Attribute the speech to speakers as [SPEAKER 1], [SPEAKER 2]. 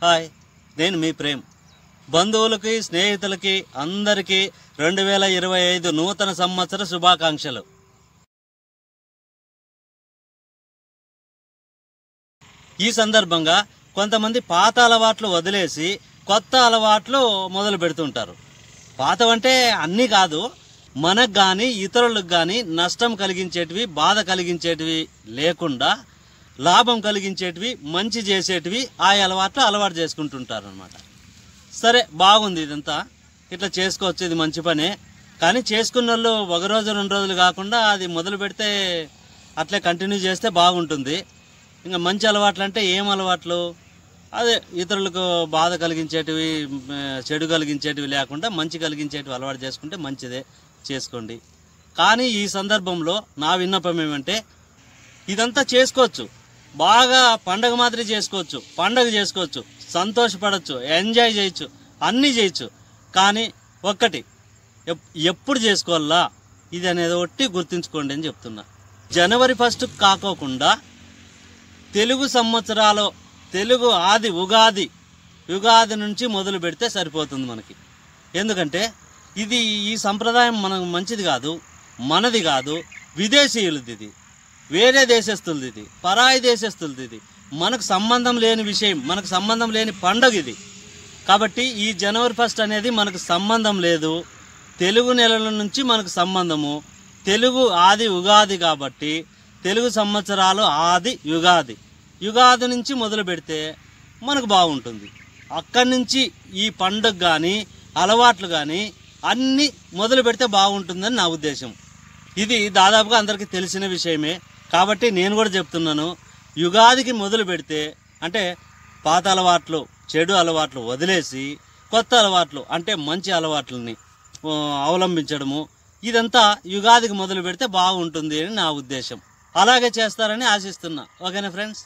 [SPEAKER 1] Hi, నేను మీ ప్రేమ్. బంధువులకి, స్నేహితులకి అందరికీ 2025 నూతన సంవత్సర శుభాకాంక్షలు. ఈ సందర్భంగా కొంతమంది పాత అలవాట్లు వదిలేసి కొత్త అలవాట్లు మొదలు పెడుతుంటారు. పాతవంటే అన్నీ కాదు, మనకు కానీ ఇతరులకు కానీ నష్టం కలిగించేటివి, బాధ కలిగించేటివి లేకుండా లాభం కలిగించేటివి, మంచి చేసేటివి ఆ అలవాటు చేసుకుంటుంటారు అన్నమాట. సరే, బాగుంది, ఇదంతా ఇట్లా చేసుకోవచ్చు, ఇది మంచి పనే. కానీ చేసుకున్న వాళ్ళు ఒక రోజు 2 రోజులు కాకుండా అది మొదలు పెడితే అట్లే కంటిన్యూ చేస్తే బాగుంటుంది. ఇంకా మంచి అలవాట్లు అంటే ఏం అలవాట్లు? అదే ఇతరులకు బాధ కలిగించేటివి, చెడు కలిగించేటివి లేకుండా మంచి కలిగించేటివి అలవాటు చేసుకుంటే మంచిదే, చేసుకోండి. కానీ ఈ సందర్భంలో నా విన్నపం ఏమంటే, ఇదంతా చేసుకోవచ్చు, బాగా పండగ మాదిరి చేసుకోవచ్చు, పండగ చేసుకోవచ్చు, సంతోషపడవచ్చు, ఎంజాయ్ చేయొచ్చు, అన్నీ చేయొచ్చు. కానీ ఒక్కటి, ఎప్పుడు చేసుకోవాలా ఇది అనేది ఒకటి గుర్తుంచుకోండి అని చెప్తున్నా. జనవరి 1 కాకోకుండా తెలుగు సంవత్సరాలు, తెలుగు ఆది యుగాది నుంచి మొదలు పెడితే సరిపోతుంది మనకి. ఎందుకంటే ఈ సంప్రదాయం మనకు మంచిది కాదు, మనది కాదు, విదేశీయులది, ఇది వేరే దేశస్తులది, ఇది పరాయి దేశస్తులది, ఇది మనకు సంబంధం లేని విషయం, మనకు సంబంధం లేని పండుగ ఇది. కాబట్టి ఈ జనవరి 1 అనేది మనకు సంబంధం లేదు. తెలుగు నెలల నుంచి మనకు సంబంధము. తెలుగు ఆది ఉగాది కాబట్టి తెలుగు సంవత్సరాలు ఆది యుగాది నుంచి మొదలు పెడితే మనకు బాగుంటుంది. అక్కడి నుంచి ఈ పండుగ కానీ అలవాట్లు కానీ అన్నీ మొదలు పెడితే బాగుంటుందని నా ఉద్దేశం. ఇది దాదాపుగా అందరికీ తెలిసిన విషయమే కాబట్టి నేను కూడా చెప్తున్నాను. యుగాదికి మొదలు పెడితే అంటే పాత అలవాట్లు, చెడు అలవాట్లు వదిలేసి కొత్త అలవాట్లు అంటే మంచి అలవాట్లని అవలంబించడము, ఇదంతా యుగాదికి మొదలు పెడితే బాగుంటుంది అని నా ఉద్దేశం. అలాగే చేస్తారని ఆశిస్తున్నా. ఓకేనా ఫ్రెండ్స్?